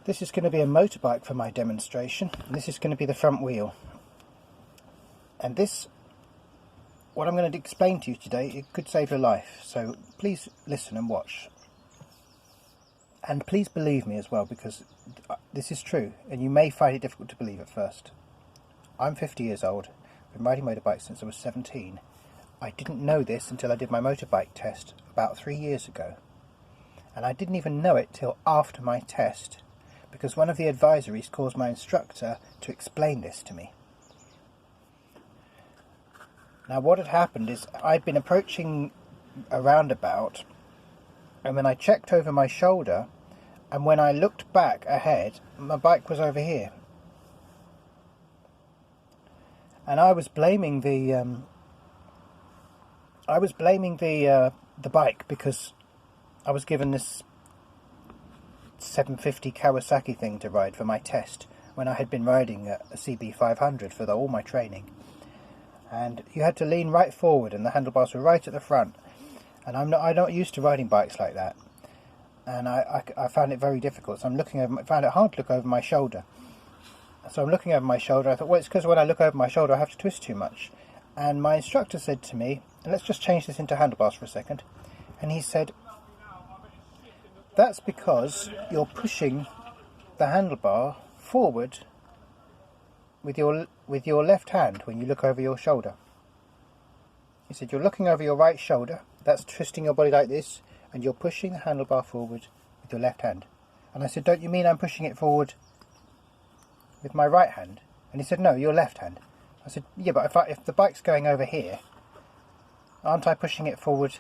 This is going to be a motorbike for my demonstration, and this is going to be the front wheel. And this, what I'm going to explain to you today, it could save your life, so please listen and watch. And please believe me as well, because this is true, and you may find it difficult to believe at first. I'm 50 years old, I've been riding motorbikes since I was 17. I didn't know this until I did my motorbike test about 3 years ago. And I didn't even know it till after my test, because one of the advisories caused my instructor to explain this to me. Now what had happened is I'd been approaching a roundabout, and when I checked over my shoulder, and when I looked back ahead, my bike was over here. And I was blaming the bike, because I was given this 750 Kawasaki thing to ride for my test when I had been riding a CB500 for all my training. And you had to lean right forward and the handlebars were right at the front. And I'm not used to riding bikes like that. And I found it very difficult. So I found it hard to look over my shoulder. So I'm looking over my shoulder. I thought, well, it's because when I look over my shoulder I have to twist too much. And my instructor said to me, and let's just change this into handlebars for a second. And he said, that's because you're pushing the handlebar forward with your left hand when you look over your shoulder. He said you're looking over your right shoulder, that's twisting your body like this, and you're pushing the handlebar forward with your left hand. And I said, don't you mean I'm pushing it forward with my right hand? And he said, no, your left hand. I said, yeah, but if the bike's going over here, aren't I pushing it forward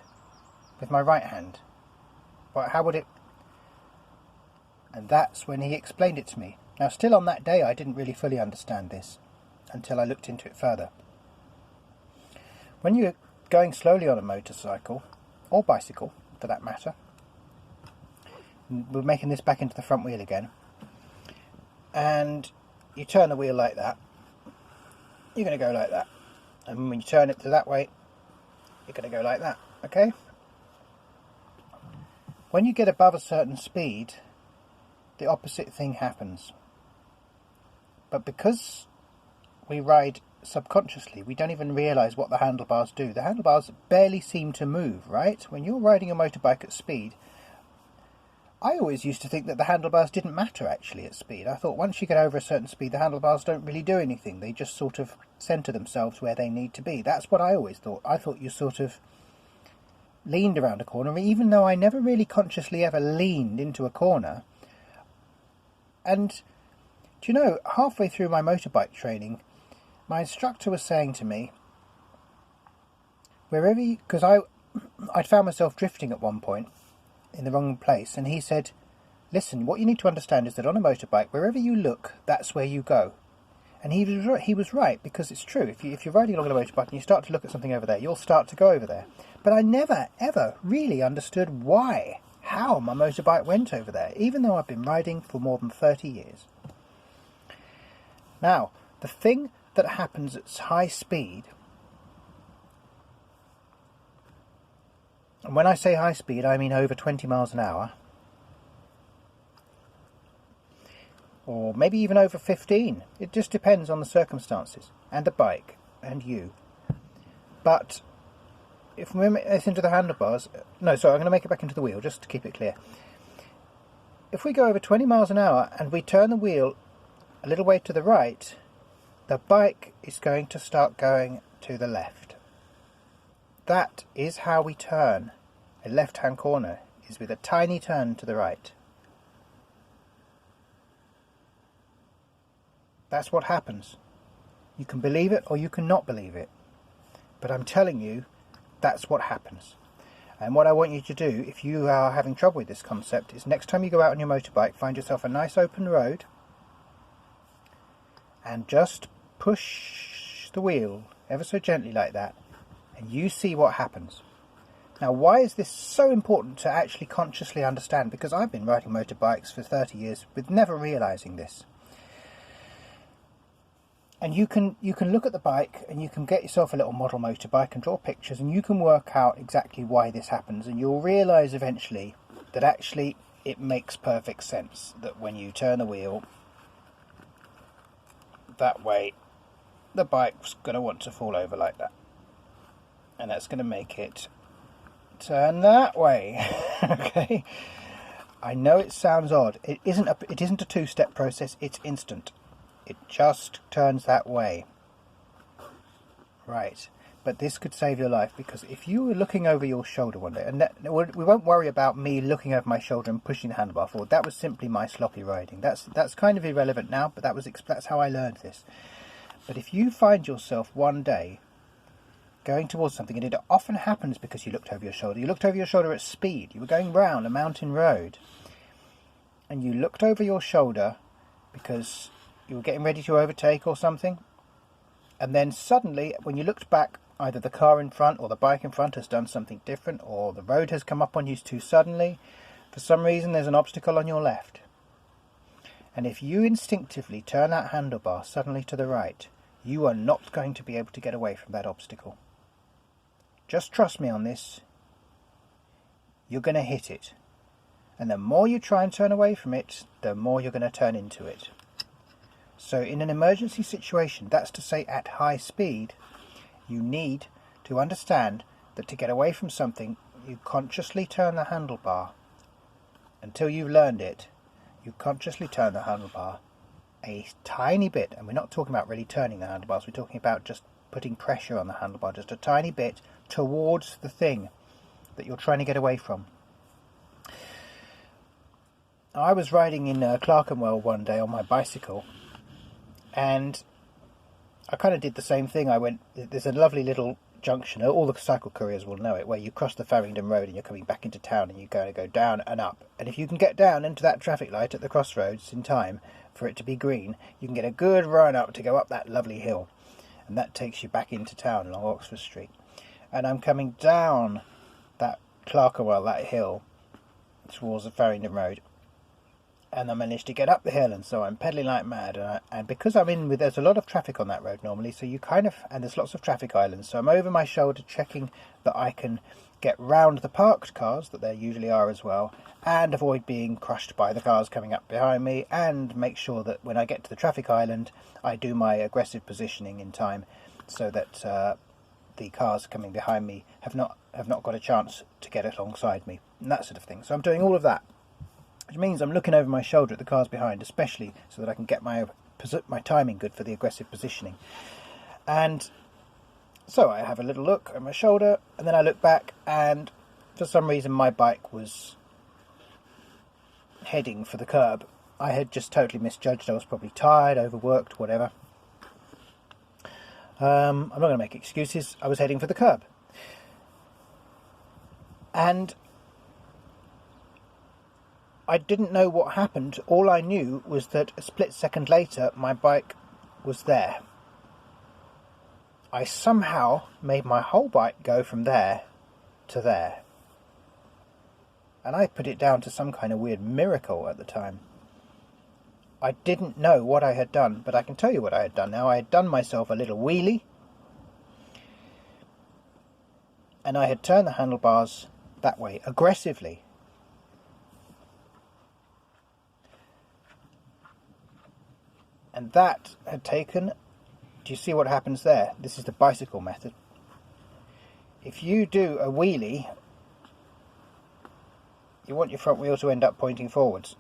with my right hand? But how would it? And that's when he explained it to me. Now, still on that day, I didn't really fully understand this until I looked into it further. When you're going slowly on a motorcycle, or bicycle for that matter, we're making this back into the front wheel again, and you turn the wheel like that, you're going to go like that. And when you turn it to that way, you're going to go like that, okay? When you get above a certain speed, the opposite thing happens. But because we ride subconsciously, we don't even realise what the handlebars do. The handlebars barely seem to move, right? When you're riding a motorbike at speed, I always used to think that the handlebars didn't matter actually at speed. I thought once you get over a certain speed, the handlebars don't really do anything. They just sort of centre themselves where they need to be. That's what I always thought. I thought you sort of leaned around a corner, even though I never really consciously ever leaned into a corner. And, do you know, halfway through my motorbike training, my instructor was saying to me, because I'd found myself drifting at one point in the wrong place, and he said, listen, what you need to understand is that on a motorbike, wherever you look, that's where you go. And he was right, because it's true. If you're riding along on a motorbike and you start to look at something over there, you'll start to go over there. But I never, ever really understood how my motorbike went over there, even though I've been riding for more than 30 years. Now, the thing that happens at high speed, and when I say high speed, I mean over 20 miles an hour, or maybe even over 15. It just depends on the circumstances, and the bike, and you. But if we make this into the handlebars, no, sorry, I'm going to make it back into the wheel, just to keep it clear. If we go over 20 miles an hour and we turn the wheel a little way to the right, the bike is going to start going to the left. That is how we turn a left-hand corner, is with a tiny turn to the right. That's what happens. You can believe it or you can not believe it. But I'm telling you, that's what happens. And what I want you to do, if you are having trouble with this concept, is next time you go out on your motorbike, find yourself a nice open road and just push the wheel ever so gently like that, and you see what happens. Now, why is this so important to actually consciously understand? Because I've been riding motorbikes for 30 years with never realising this. And you can look at the bike and you can get yourself a little model motorbike and draw pictures, and you can work out exactly why this happens, and you'll realise eventually that actually it makes perfect sense that when you turn the wheel that way, the bike's going to want to fall over like that. And that's going to make it turn that way. Okay? I know it sounds odd. It isn't a two-step process, it's instant. It just turns that way. Right. But this could save your life, because if you were looking over your shoulder one day, and we won't worry about me looking over my shoulder and pushing the handlebar forward. That was simply my sloppy riding. That's kind of irrelevant now, but that's how I learned this. But if you find yourself one day going towards something, and it often happens because you looked over your shoulder. You looked over your shoulder at speed. You were going round a mountain road, and you looked over your shoulder because you were getting ready to overtake or something. And then suddenly, when you looked back, either the car in front or the bike in front has done something different, or the road has come up on you too suddenly. For some reason, there's an obstacle on your left. And if you instinctively turn that handlebar suddenly to the right, you are not going to be able to get away from that obstacle. Just trust me on this. You're going to hit it. And the more you try and turn away from it, the more you're going to turn into it. So in an emergency situation, that's to say at high speed, you need to understand that to get away from something, you consciously turn the handlebar. Until you've learned it, you consciously turn the handlebar a tiny bit. And we're not talking about really turning the handlebars, we're talking about just putting pressure on the handlebar, just a tiny bit towards the thing that you're trying to get away from. I was riding in Clerkenwell one day on my bicycle, and I kind of did the same thing. There's a lovely little junction, all the cycle couriers will know it, where you cross the Farringdon Road and you're coming back into town, and you're going to go down and up. And if you can get down into that traffic light at the crossroads in time for it to be green, you can get a good run up to go up that lovely hill. And that takes you back into town along Oxford Street. And I'm coming down that Clerkenwell, that hill, towards the Farringdon Road. And I managed to get up the hill, and so I'm pedalling like mad. And because there's a lot of traffic on that road normally, so and there's lots of traffic islands, so I'm over my shoulder checking that I can get round the parked cars, that there usually are as well, and avoid being crushed by the cars coming up behind me, and make sure that when I get to the traffic island, I do my aggressive positioning in time, so that the cars coming behind me have not got a chance to get alongside me, and that sort of thing. So I'm doing all of that, which means I'm looking over my shoulder at the cars behind, especially so that I can get my timing good for the aggressive positioning. And so I have a little look at my shoulder, and then I look back, and for some reason my bike was heading for the curb. I had just totally misjudged. I was probably tired, overworked, whatever. I'm not going to make excuses. I was heading for the curb. And I didn't know what happened. All I knew was that a split second later, my bike was there. I somehow made my whole bike go from there to there. And I put it down to some kind of weird miracle at the time. I didn't know what I had done, but I can tell you what I had done now. I had done myself a little wheelie, and I had turned the handlebars that way, aggressively. And that had taken... Do you see what happens there? This is the bicycle method. If you do a wheelie, you want your front wheel to end up pointing forwards.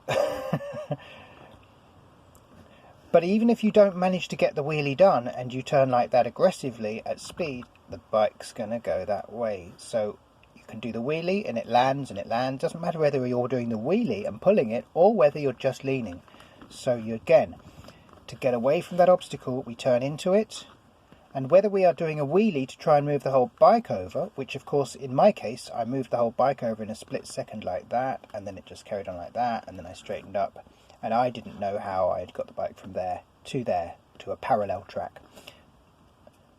But even if you don't manage to get the wheelie done and you turn like that aggressively at speed, the bike's going to go that way. So you can do the wheelie and it lands and it lands. Doesn't matter whether you're doing the wheelie and pulling it or whether you're just leaning. So you again, to get away from that obstacle, we turn into it. And whether we are doing a wheelie to try and move the whole bike over, which of course in my case I moved the whole bike over in a split second like that, and then it just carried on like that, and then I straightened up, and I didn't know how I had got the bike from there to a parallel track.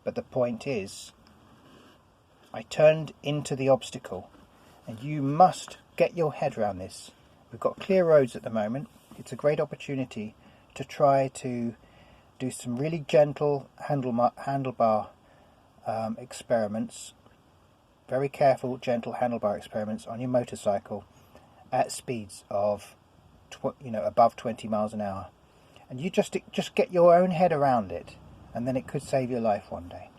But the point is, I turned into the obstacle, and you must get your head around this. We've got clear roads at the moment. It's a great opportunity to try to do some really gentle handlebar experiments, very careful, gentle handlebar experiments on your motorcycle, at speeds of above 20 miles an hour, and you just get your own head around it, and then it could save your life one day.